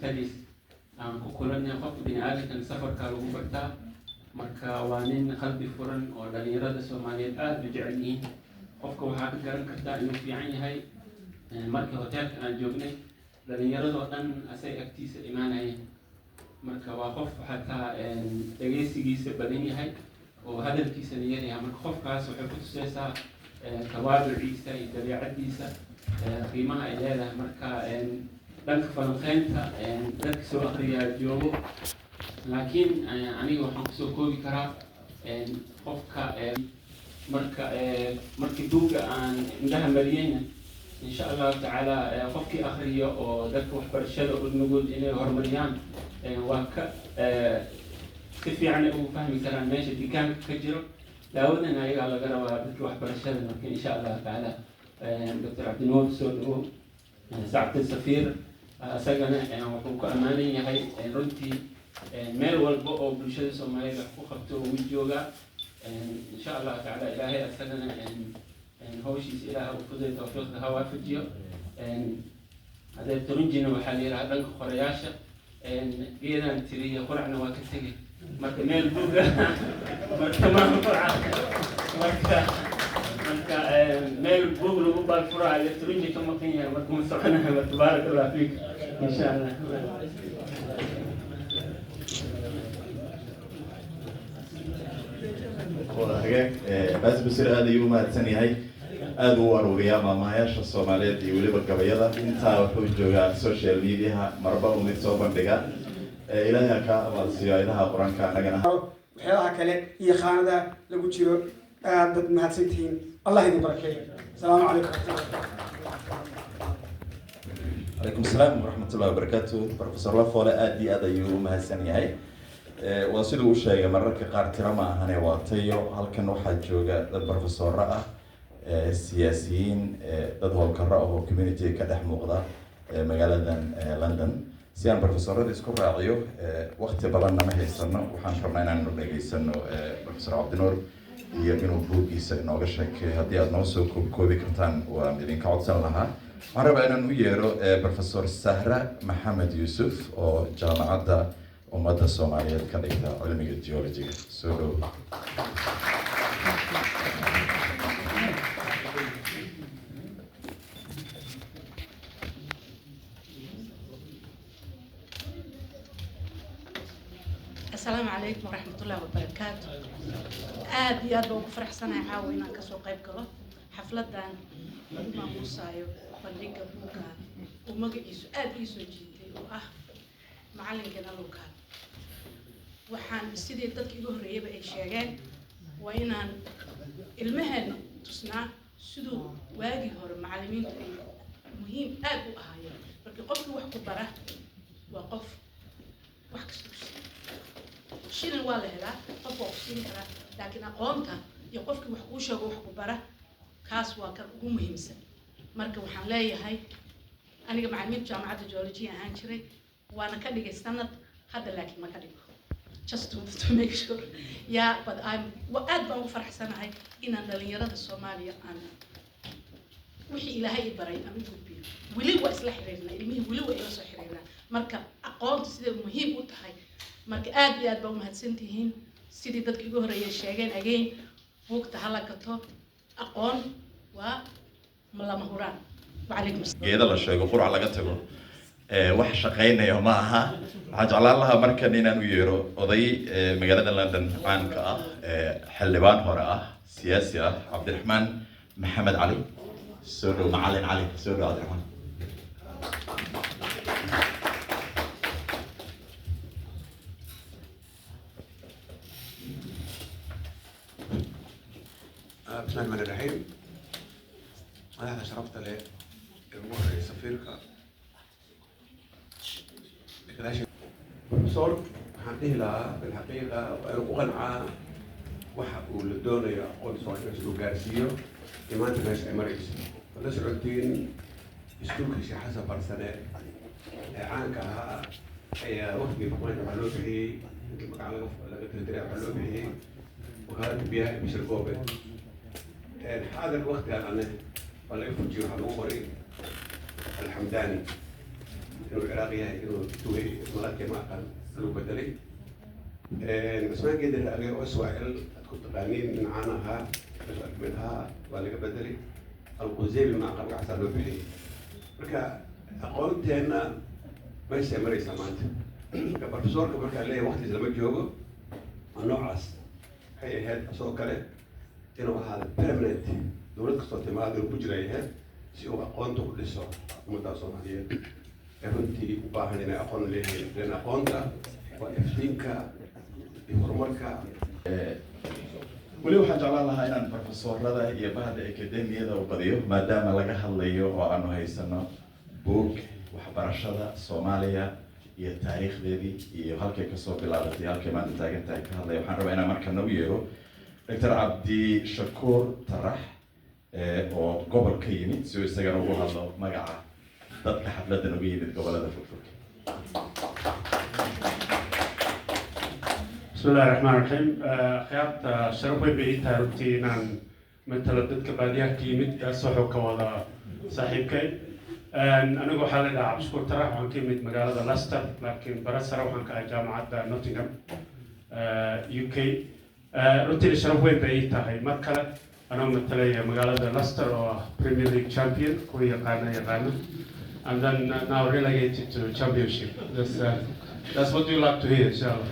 studies aan ku kulanay qof bini'aadamkan safarka lagu bartaa marka waa nin qalbi furan oo dhalinyarada Soomaaliyeed aad u jecel yihiin qofka waxaa ka garan kartaa inuu fiican yahay markii hoteelka aan joognay dhalinyarada dhan asay agtiisa imaanayeen marka waa qof xataa dhageysigiisa badan yahay oo hadalkiisa leeyahay marka qofkaas wuxuu ku tusaysaa tawaaduciisa iyo dabeecadiisa qiimaha ay leedahay marka dhanka falanqeynta dadka soo akhriyaa joogo laakiin aniga waxaan kusoo koobi karaa qofka markii buugga aan indhaha mariyeyna insha allahu tacaala qofkii akhriyo oo dadka waxbarashada u nugul inay horumariyaan waa ka si fiican ugu fahmi karaan meesha deegaanka ka jiro daawadana ayagaa laga rabaa dadka waxbarashada marka insha allahu tacaala dr cabdinuur soo dhawow sacabta safiir asagana wuxuu ku ammaanan yahay runtii meel walba oo bulshada Soomaaliyeed wax ku qabto uu joogaa insha allahu tacaala ilaahay asagana hawshiisa ilaaha u fuday tawfiiqda ha waafajiyo hadee turunjina waxaa la yidhaha dhanka qorayaasha geedaan tiriya quracna waa ka tegay marka meel buuga marka marka meel buug lagu baalfuraayo turunji ka maqan yahay marka ma soconayo tabaaraka allah fiik insha allah بس بصير هذا يوم الثاني aad u aruuriyaa maamayaasha Soomaaliyeed iyo waliba gabayada inta wuxuu joogaa social media marba uu mid soo bandhiga ilaahay ka abalsiyo ilaha quraanka anagana waxyaalaha kale iyo khaanada lagu jiro aad mahadsantihiin Allah idin barakeeyo salaamu calaykum salaam waraxmatullaahi wabarakaatuh professor Lafole aad iyo aad ayuu mahadsan yahay waa sidoo uu sheegay mararka qaar tira ma ahane waa tayo halkan waxaa jooga dad professor ah siyaasiyiin dad howlkarro ah oo community ka dhex muuqda magaaladan London si aan professorada isku raaciyo waqti badan ma haysano waxaan rabnaa inaan dhageysano professor Cabdinuur iyo inuu buugiisa inooga sheekeeyo haddii aad noo soo koobi kartaan waan idinka codsan lahaa waxaan rabaa inaan u yeero professor Sahra Maxamed Yuusuf oo jaamacadda ummadda Soomaaliyeed ka dhigta cilmiga geology soo dhow السلام عليكم ورحمة الله وبركاته. يا دوب فرح سنة عاوينا كسو قيب كله حفلة دان ما موسايو بندقة بوكا ومجلسو يسو جيتي معلم كنا لوكا وحان استدي تدك يقول ريبة إيشيغان وإنان المهن تصنع سدو واجي هور معلمين مهم أهاي لكن قف وحكو برا وقف وحكسو شيل ولا هلا قفوا شيل كذا لكن أقومتها يقف كي وحكوشة وحكو برا كاس وكان مهم سن مركب وحنلاقي هاي أنا جمع عميد جامعة الجيولوجيا هانشري وأنا كان لي سند هذا لكن ما كان just to make sure yeah but I'm وأد بفرح سنة هاي إن اللي يرد الصومالية أنا وحي إلى هاي براي أنا بقول ولي وإصلاح حريرنا المهم ولي وإصلاح حريرنا مركب أقومت سيد مهم وتهاي marka aad iyo aad baa u mahadsantihiin sidii dadkii ugu horeeyay sheegeen again buugta halakato aqoon waa lama huraan وعليكم السلام geeda la sheego quraac laga tago wax shaqeynaya ma aha waxa jeclaan lahaa markan inaan u yeero oday magaalada London caanka ah xildhibaan hore ah siyaasi ah Cabdiraxmaan Maxamed Cali soo dhow macallin Cali soo dhow Cabdiraxmaan بسم الله الرحمن الرحيم أنا شرفت لي سفيرك بروفيسور حنقيه لها بالحقيقة وقنعة وحقوا للدولة قول صوتي سلو جارسيو كمان تناش إماريس فلاش عدين يسلوك شي حسب برسنة عانك هي وقت بيقوين معلومه مثل ما قال لقيت الدرع معلومه وهذا بيها مش القوبة هذا الوقت أنا ولا يفوجي على عمري الحمداني إنه العراق يهاي إنه توي ملاك ما كان لو بدلي اسمها جد العراق وسوائل كنت قانين من عنها منها ولا بدلي القزيبي ما قال عسى له بلي marka aqoonteena meesha maraysa maanta ka professorka marka leeyahay waqti lama joogo noocaas hay ahayd soo kale inuu ahaado permanent dowlad kastoo timaado ku jirayahay si uu aqoonta u dhiso ummadda Soomaaliyeed ee runtii u baahan inay aqoon leeyihiin aqoonta waa iftiinka iyo horumarka weli waxaan jeclaan lahaa inaan professorada iyo bahda akademiyada u badiyo maadaama laga hadlayo oo aanu haysano buug waxbarashada Soomaaliya iyo taariikhdeedii iyo halkay kasoo bilaabatay halkay maanta taagan tahay ka hadlaya waxaan rabaa inaan marka nagu yeero Dr. Cabdi Shakuur Tarax oo gobol ka yimid si uu isagana ugu hadlo magaca dadka xafladda nagu yimid gobolada fogfog. بسم الله الرحمن الرحيم خيارت شرفي بيتها روتينا مثل ضد كبادية كيمت صحو كوضا صاحبكي أنا أقول حالي عبد الشكور تراح وعن كيمت مقالة لاستر لكن برس روح عن جامعة نوتنغهام يو كي روتين شرفي بيتها هي مركلة أنا مثل مقالة لاستر أو بريمير ليج شامبيون كوي يقانا and then now relegated to championship. That's what we like to hear, inshallah.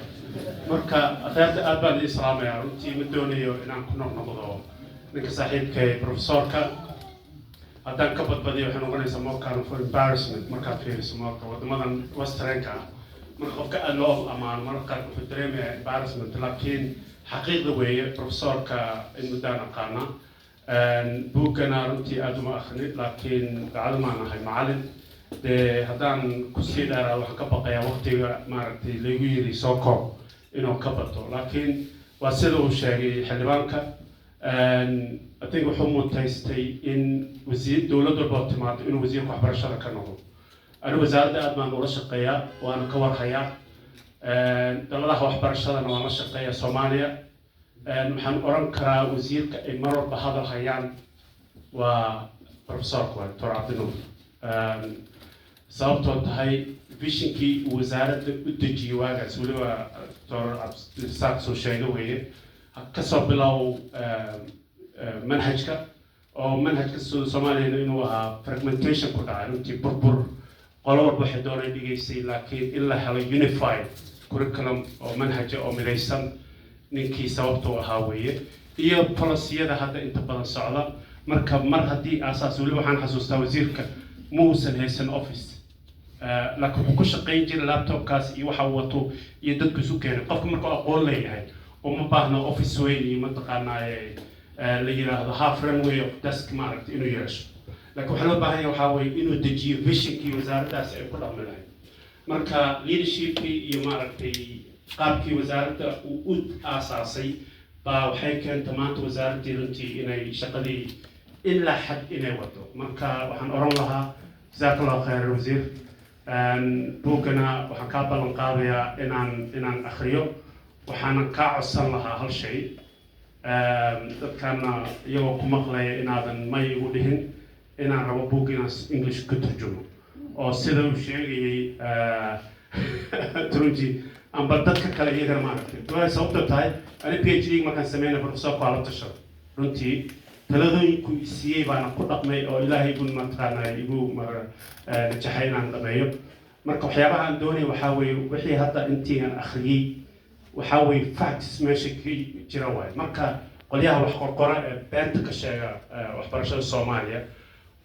marka akhirta aad baan idin salaamayaa runtii ma doonayo inaan ku noqnoqdo ninka saaxiibkay professorka haddaan ka badbadiyo waxay noqonaysaa mokan for embarrassment markaad fiiriso marka wadamadan westernka marka qofka aad loo amaano marka qaar wuxuu dareemayaa embarrassment laakiin xaqiiqda weeye professorka in muddaan aqaana buuggana runtii aad uma akhrin laakiin bacdamaan ahay macallin dee haddaan kusii dheeraa waxaan ka baqayaa waqtiga maaragtay laygu yiri soo koob inuu ka bato laakiin waa sida uu sheegay xildhibaanka I think wuxuu mutaystay in wasiir dowlad walba timaado inuu wasiirka waxbarashada ka noqdo anigu wasaaradda aad baan ula shaqeeyaa waana ka warhayaa dalladaha waxbarashadana waan la shaqeeyaa Soomaaliya waxaan oran karaa wasiirka ay mar walba hadal hayaan waa professorka Dr. Cabdinuur sababtoo tahay visionkii wasaaradda u dejiyay waagaas weliba Dr. Cabdisaaq soo sheegay weeye kasoo bilow manhajka oo manhajka Soomaaliya inuu ahaa fragmentation ku dhacay runtii burbur qolo walba waxay doonay dhigaysay laakiin in la helo unified curriculum oo manhaja oo midaysan ninkii sababtoo ahaa weeye iyo policiyada hadda inta badan socda marka mar haddii aasaas weliba waxaan xasuustaa wasiirka muusan haysan office laakiin wuxuu ku shaqayn jiray laptopkaas iyo waxa uu wato iyo dadku isu keenay qofka markuu aqoon leeyahay oo ma baahna office weyn iyo mataqaanaa la yiraahdo half runway of desk maaragtay inuu yeesho laakiin waxaa loo baahan yahay waxaa weeye inuu dejiyo visionkii wasaaraddaas ay ku dhaqmi lahayd marka leadershipkii iyo maaragtay qaabkii wasaaradda uu u aasaasay baa waxay keentay maanta wasaaraddii runtii inay shaqadii ilaa xad inay wado marka waxaan oran lahaa jazakallahu khayr wasiir buugana waxaan kaa ballan qaadayaa inaan akhriyo waxaana kaa codsan lahaa hal shay dadkana iyagoo ku maqlaya inaadan may igu dhihin inaan rabo buug inaan English ku turjumo oo sida uu sheegayay Turunji amba dadka kale iyagana maaragtay waa sababtoo tahay ani PhD markaan sameynay professorka waa la tashaday runtii taladooyinku siiyay baana ku dhaqmay oo ilaahay igu mataqaanaa igu najaxay inaan dhameeyo marka waxyaabaha aan doonay waxaa weeye wixii hadda intii aan akhriyay waxaa weeye facts meesha ka jira waay marka qolyaha wax qorqora ee beenta ka sheega waxbarashada Soomaaliya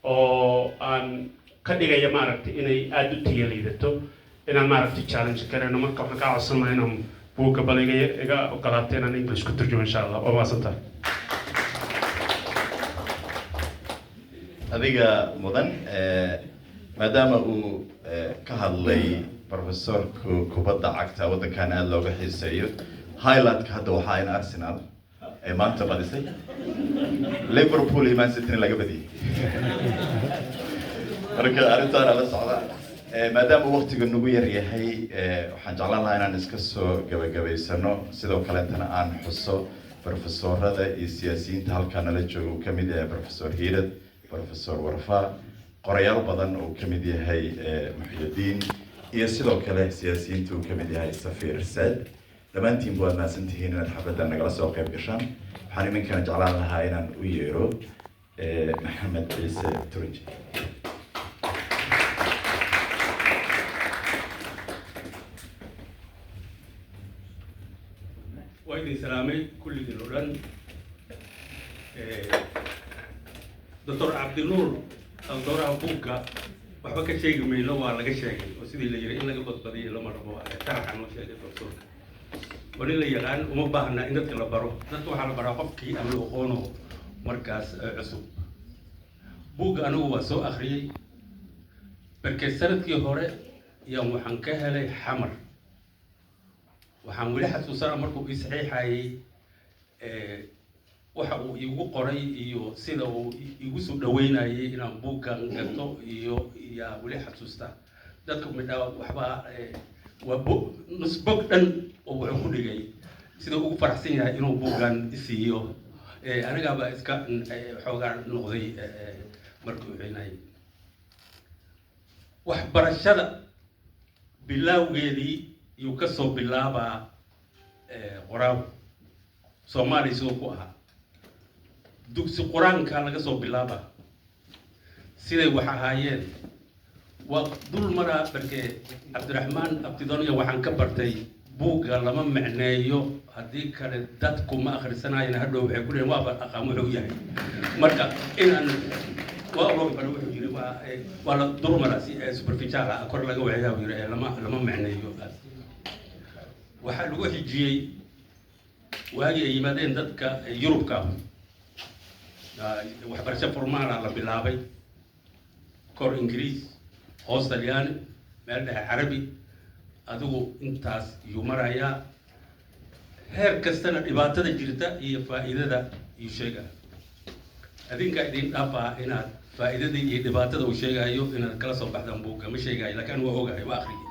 oo aan ka dhigaya maaragtay inay aad u tiyaliidato inaan maaragtay challenge karayno marka waxaan kaa codsanayaa inaan buugga bal iga ogolaato inaan English ku turjumo insha Allah waa maasantahay adiga mudan maadaama uu ka hadlay professorku kubadda cagta waddankan aad looga xiiseeyo highlightka hadda waxaa in Arsenal ee maanta badisay Liverpool iyo Man City laga badiyay marka arrintaana la socda maadaama waqtiga nagu yar yahay waxaan jeclaan lahaa inaan iska soo gabagabaysano sidoo kaleetana aan xuso professorada iyo siyaasiyiinta halkaa nala jooga uu ka mid yahay professor Hiirad professor Warfa qorayaal badan oo ka mid yahay Muxyidiin iyo sidoo kale siyaasiyiinta uu ka mid yahay Safiir Saad dhammaantiin waa mahadsantihiin inaad xafladda nagala soo qayb gashaan waxaan iminkan jeclaan lahaa inaan u yeero Maxamed Ciise Turinji وإذا سلامي كل الأولان دكتور عبد النور الدكتور أبوكا وحبك شيء من لو على شيء وسيد اللي يري إلا قبض بدي لما ربوا تعرف عن وش الدكتور ولي اللي يلان وما بهنا إن تكلا برو نتوه على برا قبكي أملو قونو مركز عصب بوك أنا هو سو أخري بركسرت كي هوري يوم حنكه لي حمر waxaan wali xasuusanaa markuu ii saxiixayay waxa uu igu qoray iyo sida uu igu soo dhaweynayay inaan buuggan gato iyo yaa wali xasuustaa dadku midhaa waxba waa nus bog dhan oo wuxuu ku dhigay sida ugu faraxsan yahay inuu buuggan isiiyo anigaaba iska xoogaa noqday markuu wixinayay waxbarashada bilowgeedii yuu ka soo bilaabaa qoraaw Soomaali sidoo ku ahaa dugsi quraanka laga soo bilaabaa siday wax ahaayeen waa dul maraa barkee Cabdiraxmaan Abdidooniya waxaan ka bartay buugga lama macneeyo haddii kale dadku ma akhrisanayaan hadhow waxay ku leeyihiin waa aqaan wuxuu yahay marka inaan waa loo baro wuxuu yiri waa la dul maraa si superficial ah kor laga wacyaa yiri lama macneeyo waxaa lagu xijiyay waagii ay yimaadeen dadka Yurubka waxbarasho formaal ah la bilaabay kor Ingiriis hoos Talyaani meel dhexe Carabi adigu intaas yuu marayaa heer kastana dhibaatada jirta iyo faa'iidada uu sheegaa adinka idin dhaafaa inaad faa'iidada iyo dhibaatada uu sheegayo inaad kala soo baxdaan buugga ma sheegayo laakiin waa ogahay waa akhriye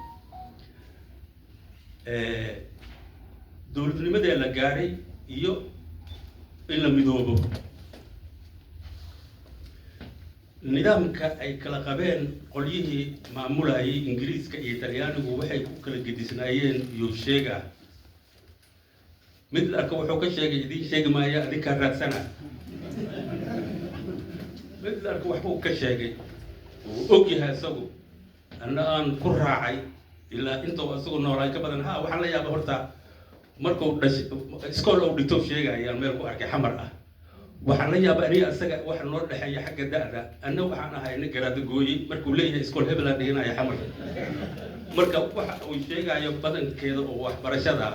dowladnimada la gaaray iyo in la midoobo nidaamka ay kala qabeen qolyihii maamulayay Ingiriiska iyo Talyaanigu waxay ku kala gedisnaayeen iyo sheega mid arka wuxuu ka sheegay idin sheegi maaya adinka raadsana mid arka wuxuu ka sheegay oo og yahay isagu aan ku raacay ilaa intuu isagu noolay ka badan waxaan la yaabaa horta markuu iskool uu dhigto sheegayaan meel ku arkay xamar ah waxaan la yaabaa aniga asaga waxa noo dhaxeeya xagga da'da anna waxaan ahay nin garaad gooyi markuu leeyahay iskool hebel aan dhiganayo xamar marka waxa uu sheegayo badankeeda oo waxbarashada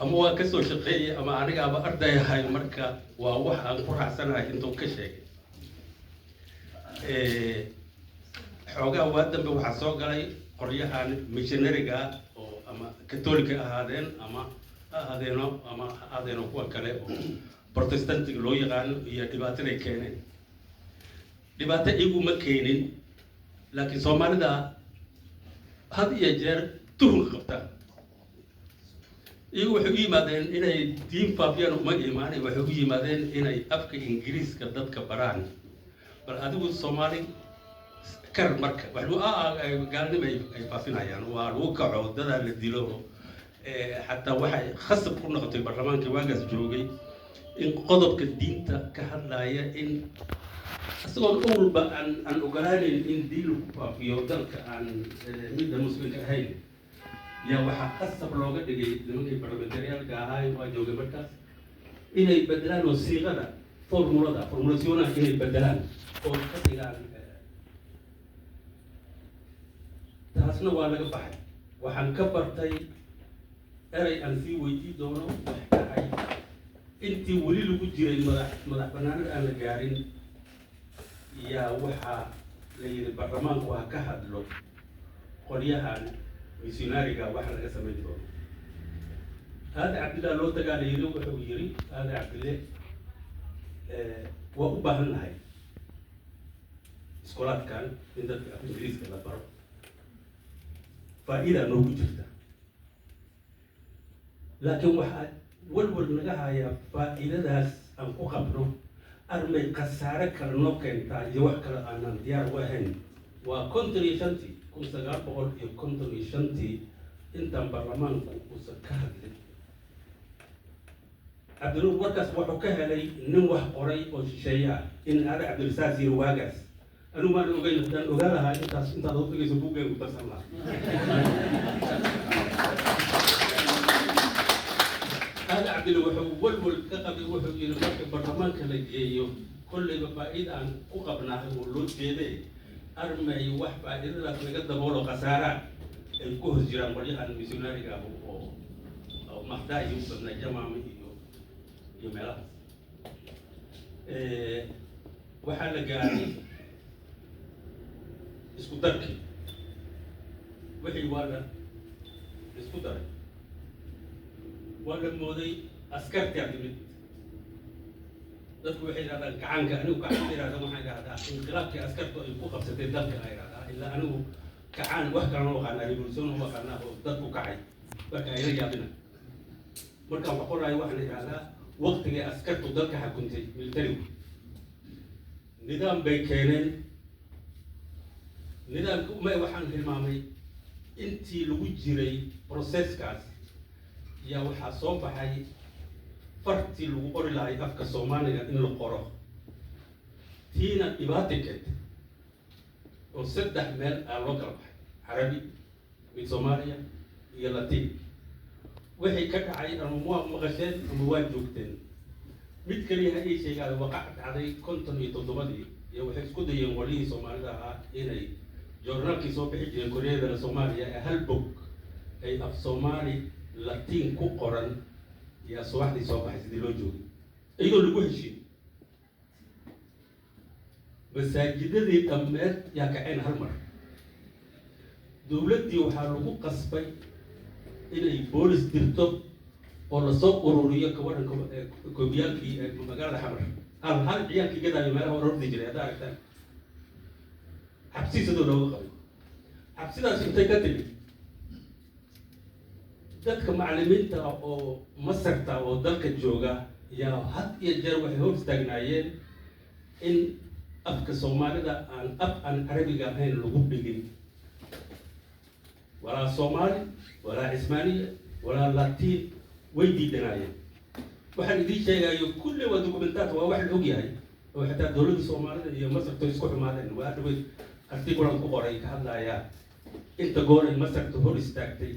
ama waa ka soo shaqeeyay ama anigaaba arday ahay marka waa wax aan ku raacsanahay intuu ka sheegay xoogaa waa dambe waxaa soo galay qoryahan missionary-ga oo ama Catholic ahaadeen ama ahaadeen kuwa kale oo Protestantic loo yaqaan iyo dhibaatada ay keeneen dhibaato iyagu ma keenin laakiin Soomaalida had iyo jeer tuhun qabta iyagu waxay u yimaadeen inay diin faafiyaan uma imaanay waxay u yimaadeen inay afka Ingiriiska dadka baraan bal adigu Soomaali kar marka gaalnimo ay faafinayaan waa lagu kaco dada la dilo xataa waxay khasab ku noqotay baarlamaanka waagaas joogay in qodobka diinta ka hadlaya in asagoo awalba aan ogolaanin in diin lagu faafiyo dalka aan midda muslimka ahayn yaa waxaa khasab looga dhigay nimankii barlamentariyaanka ahaa waa joogay markaas inay bedelaan oo siiqada formulationaha inay bedelaan oo ka dhigaan taasna waa laga baxay waxaan ka bartay eray aan sii weydii doono wax dhacay intii weli lagu jiray madax banaanida aan la gaarin yaa waxaa la yidhi baarlamaanku ha ka hadlo qolyahan missionaariga wax laga samayn doono هذا عبد الله لو تقال يلو وحويري هذا عبد الله وأبهن هاي سكولات كان من ذلك إنجليز كلا برا فإذا نوجد جدا لكن واحد والنجاح يا فإذا داس أم قبله armay khasaare kale noo keentaa iyo wax kale aanan diyaar u ahayn waa 1955 intaan baarlamaanku uusan ka hadlin cabdinuur markaas wuxuu ka helay nin wax qoray oo shisheeye ah in aada cabdirisaas yiri waagaas anigu maan ogeyn haddaan ogaa lahaa intaad u dhigayso buuggeegu darsan lahaa aada cabdilo wuxuu walwal ka qabay wuxuu yiri marka baarlamaanka la geeyo kolleyba faa'iida aan ku qabnaahay oo loo jeeday armay wax faa'iidadaas laga daboolo khasaara ay ku hos jiraan qolyahan missionaariga ah oo maxdaa iyo badna jamaami iyo meelahaas waxaa la gaaray isku darkii wixii waa la isku daray waa la mooday askartii timid dadku waxay yidhahdaan gacanka anigu gacanka yidhahda waxaan yidhahdaa inqilaabkii askartu ay ku qabsatay dalka la yidhahdaa ilaa anigu gacan wax kalena waqaanaa revolution waqaanaa oo dadku kacay marka ayla yaabina markaan wax qoraayo waxaan yidhahdaa waqtigii askartu dalka xukuntay militarigu nidaam bay keeneen nidaamka waxaan hilmaamay intii lagu jiray processkaas yaa waxaa soo baxay fartii lagu qori lahay afka soomaaliga in la qoro tiina dhibaatikeed oo 3 meel aa loo kala baxay carabi mid soomaaliya iyo latiin wixii ka dhacay ama waa maqasheen ama waa joogteen mid kaliya ha ii sheegaada waqac dhacday 57 iyo waxay isku dayeen walihii soomaalida ahaa inay joornaalkii soo bixi jireen koreeyada soomaaliya ee hal bog ay af soomaali latiin ku qoran yaa subaxdii soo baxay sidii loo joogay iyadoo lagu heshiin masaajidadii dhammeed yaa kaceen hal mar dowladdii waxaa lagu qasbay inay boolis dirto oo lasoo ururiyo kawadhan koobiyaalkii magaalada xamar hal ciyaalkii gadaayo meelaha orordi jiray hadda aragtaan xabsiisadoo looga qabay xabsidaas intay ka timid dadka macallimiinta oo masarta oo dalka jooga yaa had iyo jeer waxay hor istaagnaayeen in afka soomaalida aan carabiga ahayn lagu dhigin walaa soomaali walaa cismaaniya walaa latiin way diidanaayeen waxaan idiin sheegayo kulli waa dokumentaat waa wax la og yahay oo xitaa dowladda soomaalida iyo masarto isku xumaadeen waa dhaway artikulan ku qoray ka hadlayaa inta goor ay masarta hor istaagtay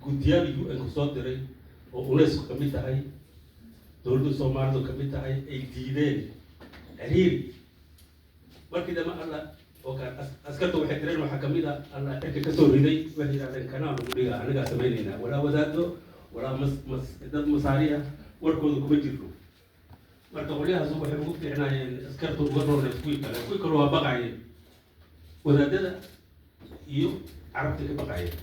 guddiyaal UN ku soo diray oo UNESCO ka mid tahay dowladda soomaalidu ka mid tahay ay diideen xiriir markii dama alla oo ka askarta waxay direen waxaa kamid ah alla xilka kasoo riday waxay yidhahdeen kanaa lagu dhigaa anagaa samaynaynaa walaa wadaado walaa dad masaariya warkooda kuma jirto marka qolyahaas waxay ugu fiicnaayeen askarta uga roonay kuwii kale waa baqaayeen wadaadada iyo carabta ka baqaayeen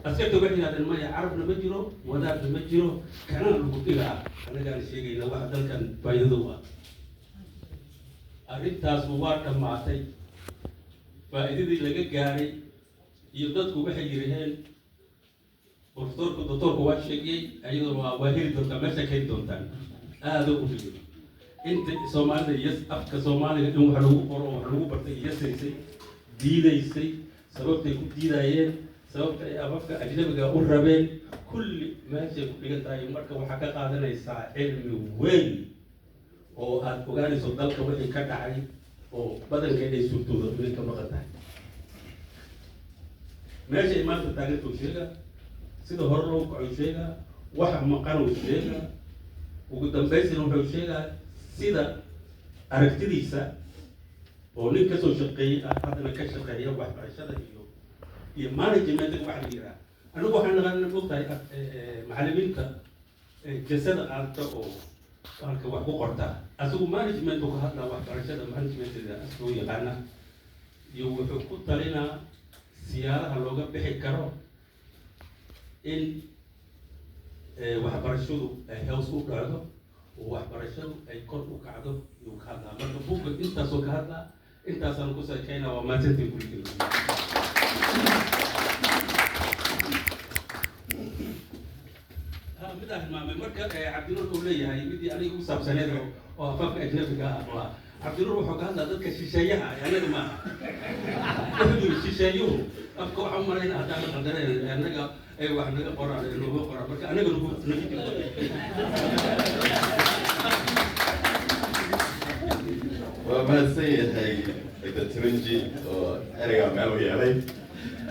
askarta waxay yidhahdeen maya carabna ma jiro wadaadna ma jiro kanaa lagu dhigaa anagaan sheegayna waxa dalkan faa'iidadu ah arrintaasba waa dhammaatay faa'iidadii laga gaaray iyo dadku waxay yiraheen doctorku waa sheegay ayadoo waa heli doontaa meesha ka heli doontaan aada u dhigay inta soomaalida iyo afka soomaaliga in wax lagu qoro wax lagu bartay iyasaysay diidaysay sababtay ku diidayeen sababta ay afafka ajnabiga u rabeen kulli meeshay ku dhigan tahay marka waxaa ka qaadanaysaa cilmi weyn oo aad ogaanayso dalka wixii ka dhacay oo badankeed ay suurtooda inay ka maqan tahay meeshay maanta taagantoo sheega sida hore loo kaco sheega waxa maqan uu sheega ugu dambaysina wuxuu sheegaa sida aragtidiisa oo nin kasoo shaqeeyey ah haddana ka shaqeeya waxbarashada iyo managementka waxa la yidhaha anigu waxaan naqaana ogtahay macallimiinta jasada aadka oo halka wax ku qorta asigu managementka ku hadlaa waxbarashada managementka asagoo yaqaana iyo wuxuu ku talinaa siyaalaha looga bixi karo in waxbarashadu ay hoos u dhacdo oo waxbarashadu ay kor u kacdo iyuu ka hadlaa marka buugga intaasoo ka hadlaa intaasaan ku sheekeynaa waa maasantii guriga midaan hilmaamay marka cabdinuur uu leeyahay midii aniga u saabsaneed oo oo afafka ajnabiga ah waa cabdinuur wuxuu ka hadlaa dadka shisheeyaha anaga ma wuxuu yiri shisheeyuhu afka waxaan u malaynaa haddaan la qaldanayn anaga ay wax naga qoraan nagu qoraan marka anaga nagu jirto waa mahadsan yahay Dr. Turunji oo ereyga meel u yeelay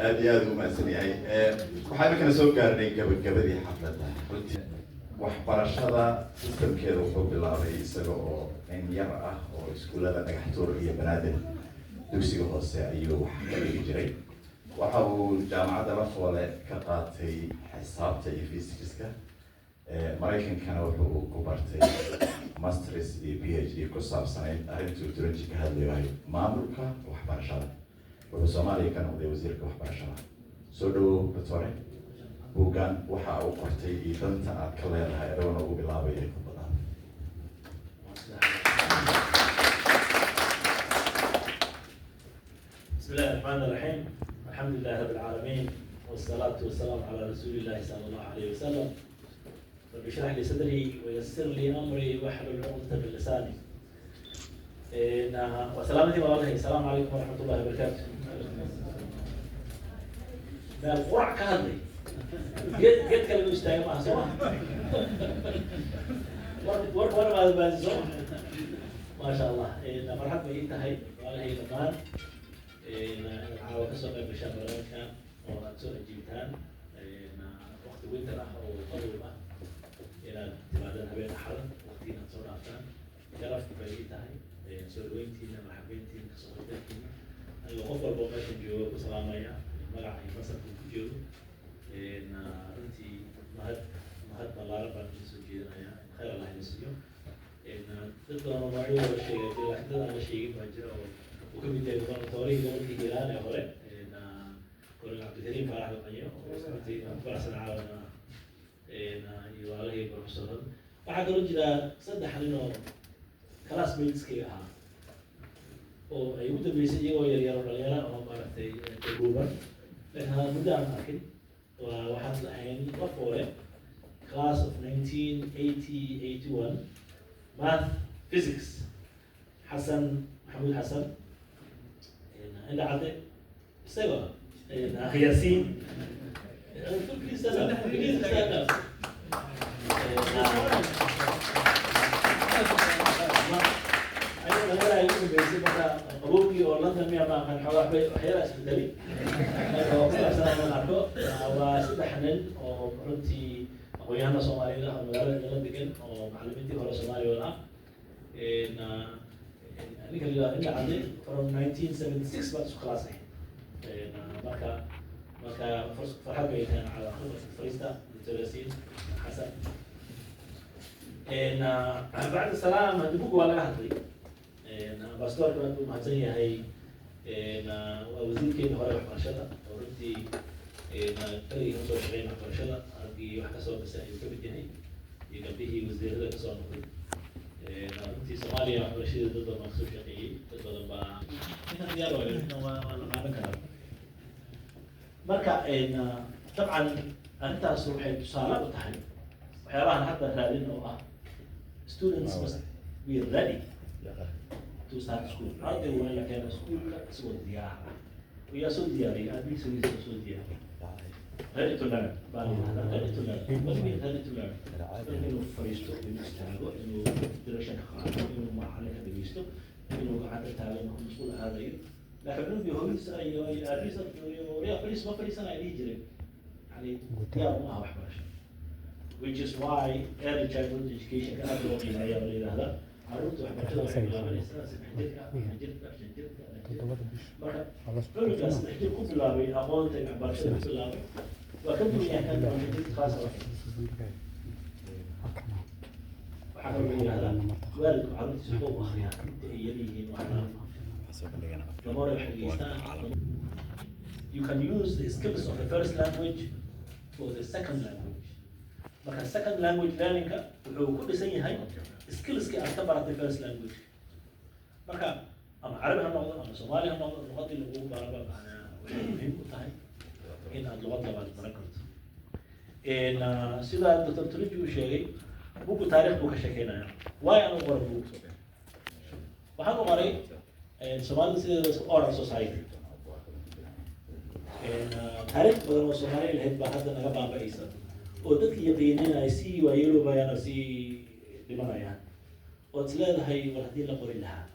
aad iyo aad u mahadsan yahay waxaan markana soo gaarnay gabagabadii xafladda runtii waxbarashada sistamkeeda wuxuu bilaabay isaga oo in yar ah oo iskuullada dhagaxtuur iyo banaadir dugsiga hoose ayuu wax ka dhigi jiray waxa uu jaamacadda Lafoole ka qaatay xisaabta iyo fisikska maraykankana wuxuu ku bartay masters iyo PhD ku saabsanayd arrintuu Turunji ka hadlayo maamulka waxbarashada wuxuu Soomaaliya ka noqday wasiirka waxbarashada soo dhawow doctore buuggan waxa uu qortay iyo danta aad ka leedahay adoona ugu bilaabay ku badan بسم الله الرحمن الرحيم الحمد لله رب العالمين والصلاة والسلام على رسول الله صلى الله عليه وسلم رب اشرح لي صدري ويسر لي أمري واحلل عقدة من لساني وسلامتي والله السلام عليكم ورحمة الله وبركاته ده القرع كهذي قد كلمة مستعجل مع سوا ورا بعد بازون ما شاء الله مرحبا بينتهي والله هي كمان عاوز أسوق بشغلات كان وأسوق الجيتان وقت وينتر أو قبل ما إلى بعدين هبين حرم وقتين أتصور أفلام جرفت بينتهي سويتي مرحبينتي كسويتي أيوة أفضل بوقت جو بسلامة يا ملعب مصر جو إن أنت مهد ملار بعد سجينا يا خير الله يسجيه إن تطلع مباري ولا شيء كده حتى أنا شيء بجرا وكم يجي يقول توري يقول كي جيران يا هلا إن كل عبد الكريم فرح القنية وسمعتي فرح العالم إن يوالي بروفيسور بعد رجلا صدق إنه كلاس ميتس كي ها أو أيوة بيسي يو يريار ولا أو ما رتي تجربة لأنها مدة أكيد وواحد الحين رفوه class of 1980-81 math physics حسن محمود حسن عند عدد استوى ياسين كل سنة أنا يمكن بيصير مثلا أبوكي أو لندن ميا ما كان حوالي حياة اسكندري أو كل سنة نعرفه وسبحنا أو رنتي أخويانا Soomaaliyeed oo magaalada la degan oo macallimiintii hore Soomaaliya wada in aniga la cadday from 1976 baa isku class marka farxad bay tahay على خبرة فريستا دكتور ياسين حسن بعد السلام هدبوك ولا هدري باستور كمان مهتنية هي وزير كين هراء وحماشة ورنتي تري نصور شغين وحماشة أرجي واحد سوا بس يكمل جهني يقبله وزير هذا كسر نقول رنتي سوماليا وحماشة ضد مخصوص شقي ضد ضد هنا ديار ولا ما نكره مركا طبعا أنت أصبح تصالح وتحليل وحيراها حتى هذه النوع students must be ready to start school. هذا هو اللي كان school سوى الديار ويا سوى الدياري أبي سوى الدياري ready to learn بالي هذا ready to learn what mean ready to learn إنه فريستو إنه استعدوا إنه دراسة خاصة إنه ما عليك بيستو إنه قاعد تعلم مسؤول هذا لكن إنه بيهويس أي أريس يا فريس ما فريس أنا يجري يعني يا ما هو حباش which is why early childhood education كان أدرو من أيام اللي هذا عرفت وحباش الله يحب الله الإنسان فلو جالس نحكي كل لابي أقول تبع برشة كل لابي وكم يعني من خاصة وحكم من هذا والد عرفت سبوع أخيرا يليه وأنا لما رح you can use the skills of the first language for the second language. But the second language learning wuxuu ku dhisan yahay skillski aad ka baratay first language. Marka ama Carabi ha noqdo ama Soomaali ha noqdo luqadii lagu baraba waxay muhiim u tahay in aad luqad labaad baran karto. Sida Dr. Turunji uu sheegay buuggu taariikh buu ka sheekeynaya waayo aan u qoray buug waxaan u qoray soomaalida sideeda isku oral society taariikh badan oo soomaaliya lahayd baa hadda naga baaba'aysa oo dadkii yaqiinina ay sii waayeeloobayaan oo sii dhimanayaan ood is leedahay war haddii la qori lahaa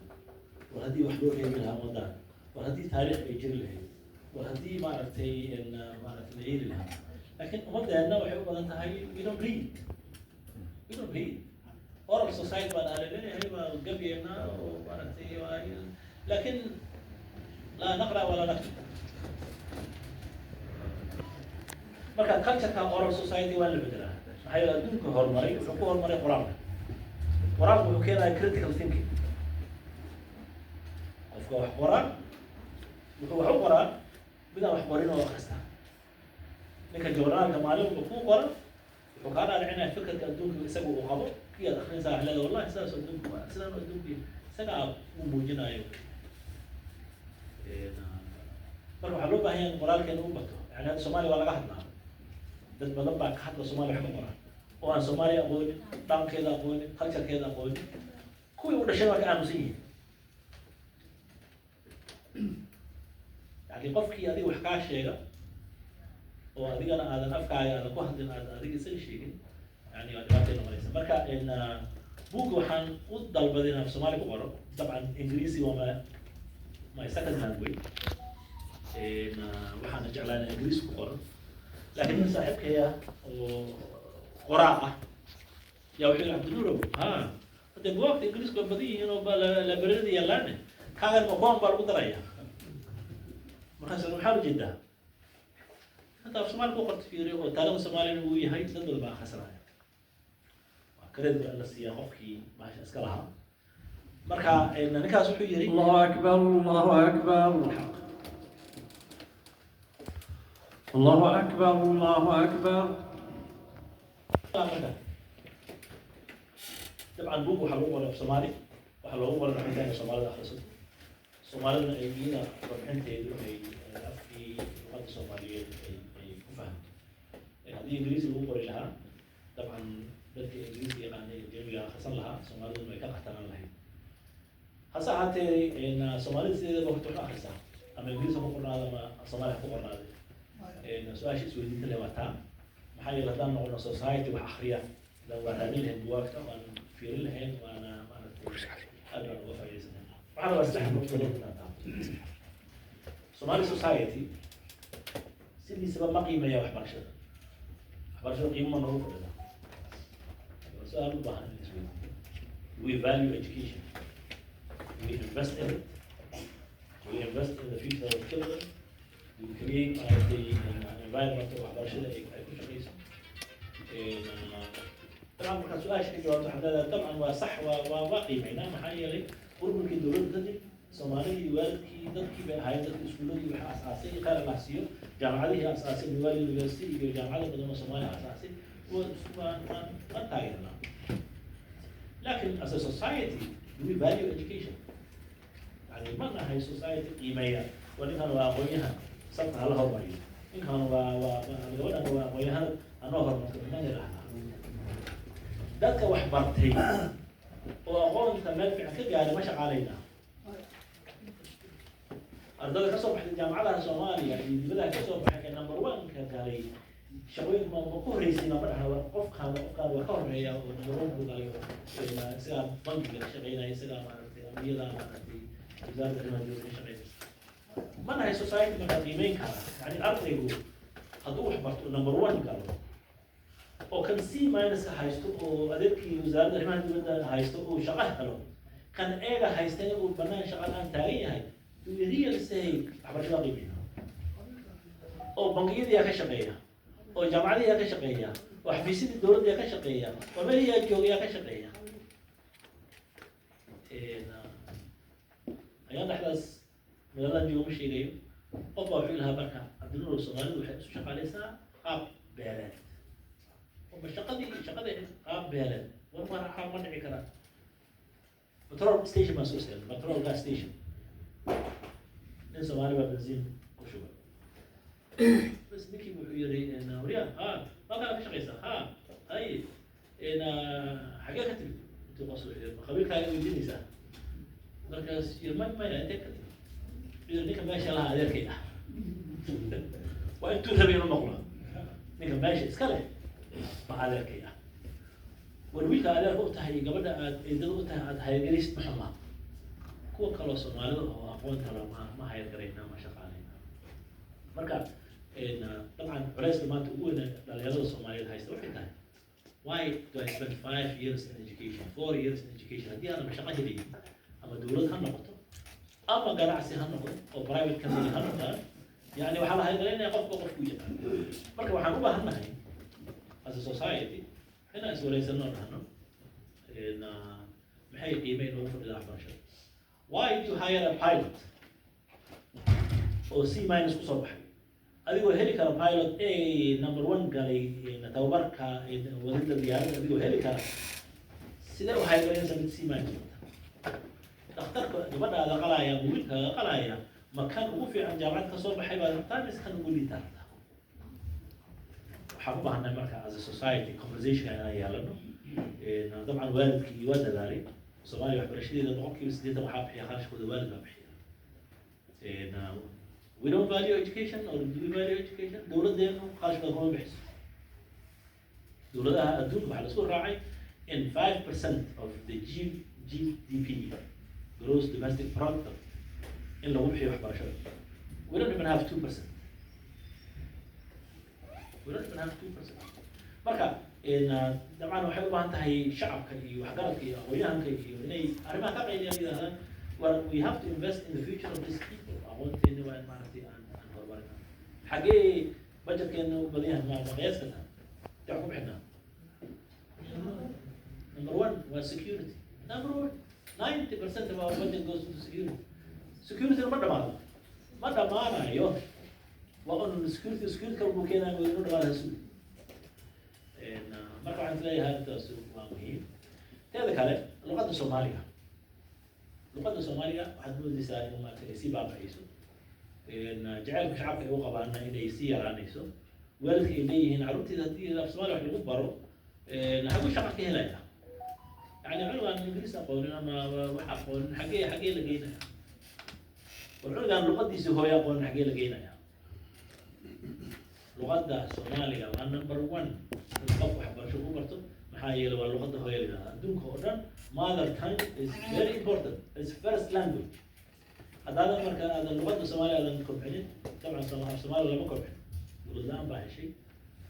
war haddii wax loo reebi lahaa wadaan war haddii taariikh ay jiri lahayd war haddii maaragtay maaragtay la yeeli lahaa laakiin ummadeenna waxay u badan tahay we don't read oral society baan leeyahay waa gabyeenna oo maaragtay laakiin laa naqra walaa naktub marka cultureka oral society waa la bedelaa maxaa yeele adduunka horumaray wuxuu ku horumaray qoraalka wuxuu keenaya critical thinking qofka wax qoraa wuxuu wax u qoraa midaan wax qorin oo akhrista ninka journaalka maalin walba kuu qora wuxuu kaa dhaadhicinaya fikirka adduunka isaga uu qabo kii aad akrinaysaa wax leedahay wallahi sidaas adduunka waa sidaan adduunka isagaa uu muujinayo marka waxaa loo baahan yahay in qoraalkeena u bato yani hadda soomaaliya waa laga hadlaa dad badan baa ka hadla soomaaliya wax ka qoraa oo aan soomaaliya aqoonin dhaqankeeda aqoonin culturekeeda aqoonin kuwii u dhashay waa ka aamusan yihiin yani qofkii adiga wax kaa sheega oo adigana aadan afkaaga aadan ku hadlin aadan adiga isaga sheegin yani waa dhibaatay noqonaysa marka buugga waxaan u dalbaday inaan soomaali ku qoro dabcan ingiriisi waa my second language waxaana jeclaa inaan ingiriisi ku qoro laakiin nin saaxiibkaya oo qoraa ah yaa wuxuu yihi cabdinuurow hadde buwaagta ingiriisku waa badan yihiin oo laberada yallaane kaagan makuwan baa lagu daraya markaas maxaa ujeedaa hadda af soomaali ku qorta fiiriyo oo taariikhda soomaaliyana uu yahay dad badan baa akhrisanaya waa kareedba in la siiyaa qofkii maasha iska lahaa marka ninkaas wuxuu yidhi allahu akbar allahu akbar allahu akbar allahu akbar dabcan buug waxaa lagu qoray af soomaali waxaa loogu qoray raxintaanka soomaalida akhrisato soomaalidana ay iyada warbixinteedu ay afkii ummadda soomaaliyeed ay ku fahamto haddii ingiriisi lagu qori lahaa dabcan dadka ingiriiska yaqaanay jaamiga akhrisan lahaa soomaaliduna way ka qatanaan lahayd hase ahaatee soomaalida sideedaba horta wax akhrisaa ama ingiriis ha ku qornaada ama soomaali ha ku qornaada su-aasha isweydiinta le waa taa maxaa yeele haddaan noqono society wax akriya waan raadin lahayn buwaagta waan fiirin lahayn waana maaragtay aad baan uga faa'iidaysan waxaa rabaa saddex nuqdood inaan taabto Somali society sidiisaba ma qiimeeya waxbarashada qiimo ma noogu fadhida su-aal u baahan in la isweydiiyo we value education we invest in it we invest in the future of children we create an environment waxbarashada ay ku shaqeyso طبعا markaa su-aasha ka jawaabto waxaa leedahay dabcan waa sax waa qiimeynaa maxaa yeelay burburkii dowladda kadib soomaalidii waalidkii dadkii bay ahaayeen dadkii iskuuladii waxa asaasay qaar la siiyo jaamacadihii asaasay Miwali University iyo jaamacado badan oo Soomaaliya asaasay waan taageernaa laakiin as a society do we value education yani ma nahay society qiimeeya ninkan waa aqoonyahan sabta hala hormariyo ninkan gabadhan waa aqoonyahan anoo hormarto ma yidhaahdaa dadka wax bartay oo aqoonta meel fiican ka gaaray ma shaqaalaynaa ardayda ka soo baxday jaamacadaha Soomaaliya iyo dibadaha ka soo baxay ee number 1 ka galay shaqooyin ma ku horeysiina ma dhaxla qofkan waa ka horeeya oo number 1 ku galay sida bankiga ka shaqeynaya sida maaragtay amniyada maaragtay wasaaradda arrimaha dibadda ka shaqeynaysa ma nahay society ma qiimeyn kara yani ardaygu hadduu wax barto number 1 galo oo kan C minus ka haysto oo adeerkii wasaaradda arrimaha dibadda haysto oo shaqo helo kan eega haysta uu banaan shaqo aan taagan yahay do we really say waxbarashada qiimeeya oo bangiyada ka shaqeeya oo jaamacadaha ka shaqeeya oo xafiisyada dowladda ka shaqeeya oo meelaha jooga ka shaqeeya ayaan dhaxdaas magaalada jooga sheegayo qof baa wuxuu lahaa marka abdulnuur Soomaalidu waxay isu shaqaaleysaa qaab beeleed shaqadii qaab beeleed war ma dhici karaa petrol station ma soo saaray petrol gas station nin Soomaali baa benziin ku shubay bas ninkii wuxuu yiri wariyaa ma ka shaqeysaa hay إن حاجة كتب تواصل قبل كان يجيني سا مركز يرمى ما يعني كتب إذا نيك ماشي على هذا كده وأنتوا تبينوا المقولة نيك ماشي إسكاله مع هذا كده والويك هذا هو تهي قبل إذا هو تهي جريست محمد كوا كلاس ما له هو أقوى ترى ما هي قرينا ما شغالين مركز إن طبعا برئيس ما تقول إن الرياضة الصومالية هاي استوى حتى why do I spend 5 years in education 4 years in education هذه أنا مش هقدر أما دولة هالنقطة أما قرعسي هالنقطة أو private company هالنقطة يعني وحلا هاي قلنا قف وجه مركب وحنقوبها هالنهاي as a society هنا سوري سنور هنا إن محي إيميل نوفر إلى 11 why to hire a pilot أو C minus كصباح أبيو هيليكا بايلوت A number 1 قالي إن توبركا إن ولد الرياض أبيو هيليكا سيدا وحي قالين سميت سي ماينس اخترت بدأ هذا قلايا ويلكا قلايا مكان هو في عن جامعة كصوب حيوان تامس كان يقول لي تارتا حبوا عنا مركا as a society conversation أنا يالنا إن طبعا والدك يودى ذلك صومالي وحبر الشديد النقط كيف سديته وحاب حيا خارج خذ والد ما بحيا إن we don't value education or do we value education دولة دينه خارج بالقوم بحس دولة الدول بحال سوق راعي in 5% of the GDP gross domestic product إلا هو بحي وحبر شر we don't even have 2% we don't even have 2% مركا إن طبعا وحبوا أنت هي شعب كي وحقرت كي أولياء كي إني أرمى تقعد يعني هذا we have to invest in the future of these people I want to know and معرفتي عن حقي بجت كأنه بديها ما قياس كذا تعقوب حنا number 1 was security number 1 90% of our budget goes to security ما دمانا يوم وأن security كربو كنا وينو على السوق إن ما كان تلاقي هذا السوق مهم هذا كله اللغة الصومالية لغة الصومالية حد من النساء هم تنسي باب عيسو إن جعل شعبك هو قبلنا إنه يسير عن عيسو ولك إليه هنا عروتي ذاتي في الصومال وحنا نقبره نحب شعبك هنا يعني علوا أن الإنجليز أقولنا ما وحقون حقي لقينا والعلوا أن اللغة دي سهوا يقولون حقي لقينا لغة الصومالية وأن نمبر 1 نقف حبر شو قبرته محايل واللغة هو يلي دونك هو mother tongue is very important. It's first language. هذا مركز هذا اللغة الصومالية هذا مكبرين طبعا الصومالي لما كبرين والآن بعد شيء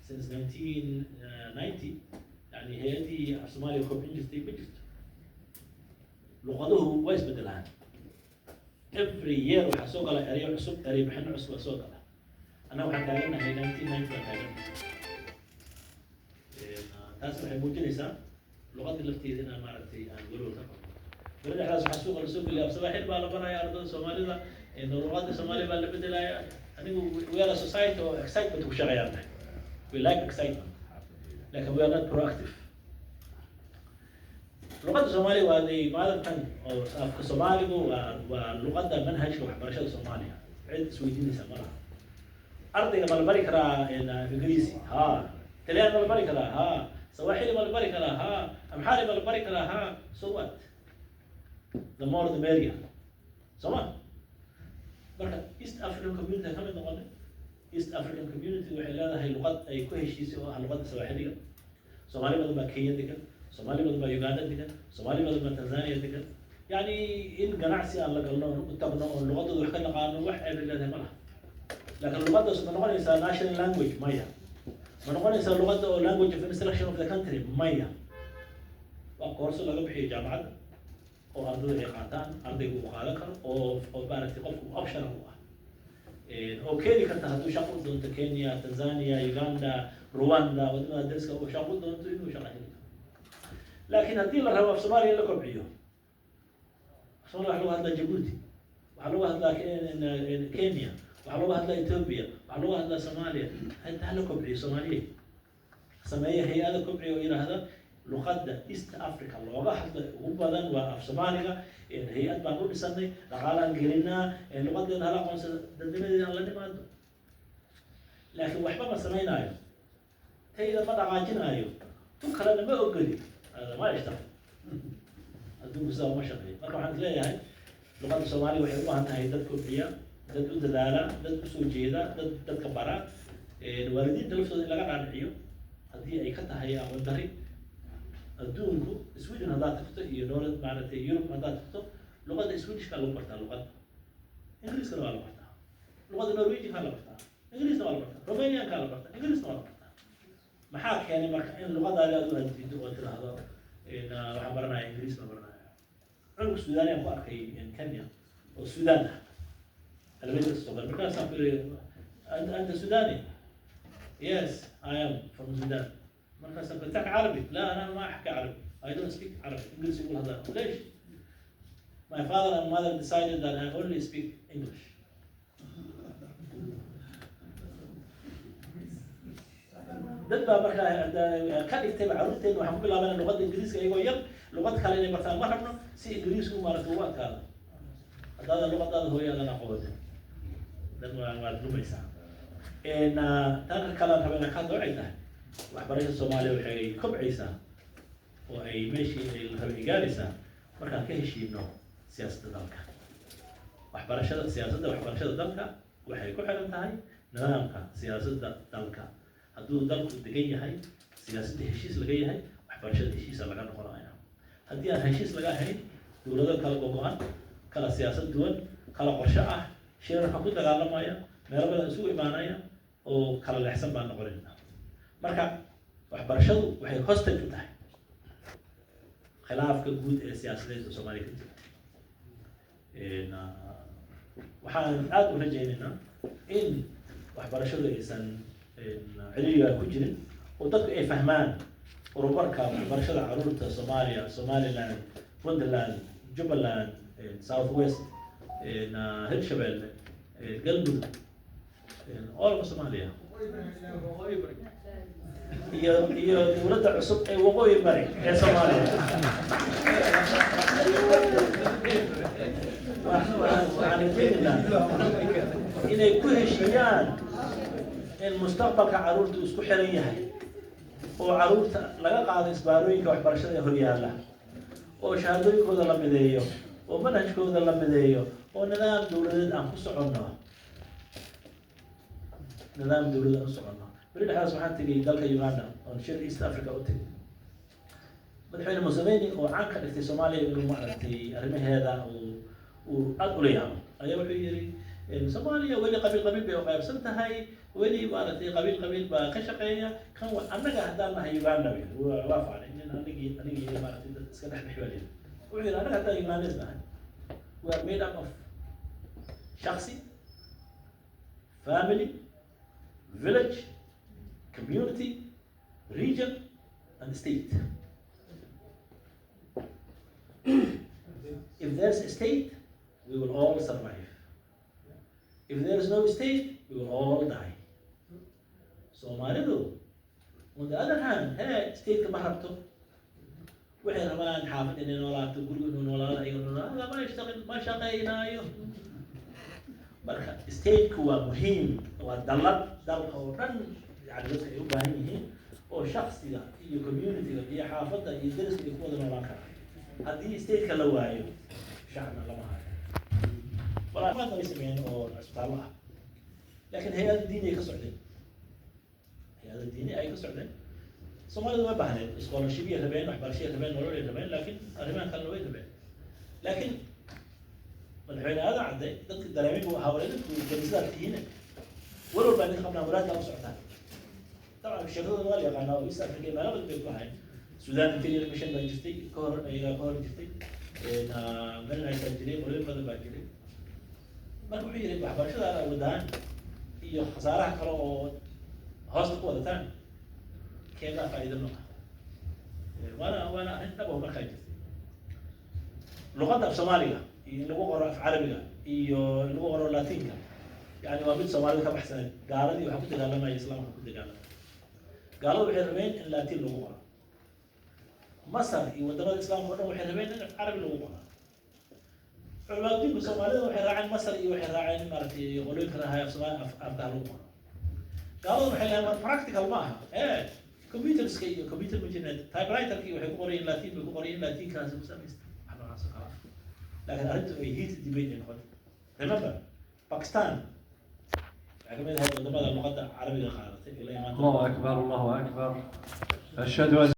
since 1990 يعني هي الصومالي كبرين جستي لغته ويس بدلها every year وحسوق على قريب عصب قريب حنا عصب سوق على أنا وحنا قلنا هي 1990 تاسع موجود إنسان لغة اللفتي هنا مارتي أقوله تفهم. برد حاس حسوق السوق اللي أبصبح البال برا يا أرض الصومالي إنه لغة الصومالي بالبدلاية أنا we are a society of excitement وشغيان. We like excitement. لكن we are not proactive. لغة الصومالي وهذه mother tongue أو الصومالي ولغة المنهج وحبرشة الصومالية. عند سويدين يسمونها. أرضي لما البري كرا إنجليزي ها. تلين لما البري كرا ها. سواحلي ما البركة لها، أمحاري ما البركة لها، so what? The more the merrier. سواء. بركة East African community كم نقول؟ East African community وحلالها هي لغات أي كل شيء سوى اللغات السواحلية. سومالي بدل ما كينيا ديكن، سومالي بدل ما يوغندا ديكن، سومالي بدل ما تنزانيا ديكن. يعني إن جناعسي الله قالنا متقنا اللغات اللي حكينا عنها واحد اللي ده مالها. لكن اللغات اللي سمعناها إنسان national language ما هي. ما نقول إنسان لغة أو language في instruction of the country مايا وكورس لغة بحي جامعة أو أرض الإقامة أرض المخالفة أو بارك تقف أبشر هو أو كيني كنت هدو شغل دون كينيا تنزانيا يوغندا رواندا ودنا درس أو شغل دون تينو شغل لكن هدي الله هو في سوماليا اللي كبعيه سوماليا حلوة هذا جيبوتي وحلوة هذا كينيا وحلوة هذا إثيوبيا وحلوة هذا صوماليا هذا كبعي صومالية سماية هي هذا كبعي وإلى هذا لغة إيست أفريقيا اللغة حتى هو بدن وفي صوماليا هي أتبع نقول سنة لغة إنجلينا اللغة دي هلا قنص دندمة دي الله نما لكن وحبا ما سمينا أيوه تيجي لما دعاجنا أيوه تكلنا ما أقولي هذا ما يشتغل أدون بسوا ما شغال مرة عن لا يعني لغة الصومالية وحيدوها أنها يدد كوبية دد دلالة دد سوجيدا دد كبارة الوالدين تلفظ إلا قاعد عن عيو هذه أي كتها هي أول دري الدونكو السويدن هذا تفتح ينورد معناته يوروب هذا تفتح لغة السويدش كانوا برتا لغة إنجليز كانوا على برتا لغة النرويجي كانوا برتا إنجليز كانوا على برتا رومانيا كانوا برتا إنجليز كانوا على برتا محاك يعني إن اللغة هذه أدوها تدوها هذا إن وحبرنا إنجليز نبرنا عنق السوداني أبغى أخي إن كينيا والسودان البيت الصغير مركز أقول أنت سوداني yes I am from Sudan مركز أقول تك عربي لا أنا ما أحكي عربي I don't speak عربي إنجليزي يقول هذا ليش my father and mother decided that I only speak English dad baa markaa ka dhigtay caruurteen waxaan ku bilaabana luqadda ingiriiska iyagoo yar luqad kale inay bartaan ma rabno si ingiriisku maaragtay ugu adkaado haddaada luqadaada hooyaadana aqoon dan waad lumaysaa tan kale aan rabaa ka waxay tahay waxbarashada Soomaaliya waxay kobcaysaa oo ay meeshii ay rabay gaaraysaa markaan ka heshiino siyaasadda dalka waxbarashada dalka waxay ku xiran tahay nidaamka siyaasadda dalka hadduu dalku degan yahay siyaasadda heshiis laga yahay waxbarashada heshiisa laga noqonaya haddii aan heshiis laga ahayn dowlado kala go'an kala siyaasad duwan kala qorshe ah shirarka ku dagaalamaya meelo badan isugu imaanaya oo kala leexsan baan noqonayna marka waxbarashadu waxay hostage u tahay khilaafka guud ee siyaasadeed ee Soomaaliya ka jirta waxaan aad u rajaynaynaa in waxbarashadu aysan ciriiriga ku jirin oo dadku ay fahmaan horumarka waxbarashada caruurta Soomaaliya Somaliland Puntland Jubaland South West Hirshabelle Galmudug all of Somalia iyo dowladda cusub ee waqooyi bari ee Soomaaliya waxaan jeedinaa inay ku heshiiyaan in mustaqbalka caruurtu isku xiran yahay oo caruurta laga qaado isbaarooyinka waxbarashada ee horyaalla oo shahaadooyinkooda la mideeyo oo manhajkooda la mideeyo oo nidaam dowladeed aan ku soconno beri dhexdaas waxaan tegay dalka Uganda oo shir East Africa u tegay madaxweyne Museveni oo caan ka dhigtay Soomaaliya inuu maaragtay arrimaheeda uu aad u leeyahay ayaa wuxuu yiri Soomaaliya weli qabiil bay u qaybsan tahay weli maaragtay qabiil baa ka shaqeeya kan annaga haddaan nahay Uganda waa faanay in anigii maaragtay dad iska dhex xibaalay wuxuu yiri annaga haddaan Ugandese nahay we are made up of shakhsi family village community region and state if there's a state we will all survive if there is no state we will all die Soomaalidu on the other hand state ma rabto waxay rabaan xaafad inay noolaato guriga inuu noolaado ayaga noolaado ma shaqeynaayo marka state-ku waa muhiim waa dalad dalka oo dhan yani dadka ay u baahan yihiin oo shakhsiga iyo community-ga iyo xaafadda iyo deriska ay ku wada noolaan karaan haddii state-ka la waayo shacabna lama hayo walaa maad ay sameeyeen oo isbitaallo ah laakiin hay-ada diini ay ka socdeen Soomaalidu ma baahneed scholarship iyo rabeen waxbarasho iyo rabeen nolol iyo rabeen laakiin arrimahan kalena way rabeen laakiin madaxweyne aadan cadday dadka dareemay buu ahaa wareedku kaniisadaad tihiin walwal baa idin qabnaa walaadka u socotaan طبعا sheekadooda waa la yaqaanaa oo East Africa meelo badan bay ku ahayn Sudan interior mission baa jirtay ka hor jirtay meel ay jiray qolyo badan baa jiray marka wuxuu yiri waxbarashada ay wadaan iyo khasaaraha kale oo hoosta ku wadataan keeda faa'iido ma waana inta boo markaa jirtay luqadda Soomaaliga iyo lagu qoro af Carabiga iyo lagu qoro Laatinka yani waa mid Soomaalida ka baxsan gaaladii waxa ku dagaalamay islaamka ku dagaalamay gaaladu waxay rabeen in Laatin lagu qoro Masar iyo wadamada islaamka oo dhan waxay rabeen in Carabi lagu qoro culimada Soomaalida waxay raaceen Masar iyo waxay raaceen maartay qoloyinka rahay af Soomaali afka lagu qoro gaaladu waxay leeyihiin practical ma aha كمبيوترز كي كمبيوتر مجنة تايب رايتر كي وحي قرين لاتين بقرين لاتين كاسب سميست أنا عاصر لكن أردت هيت ديبيت نقول remember باكستان عقبال هذا اللغة العربية خالص الله أكبر الله أكبر أشهد أن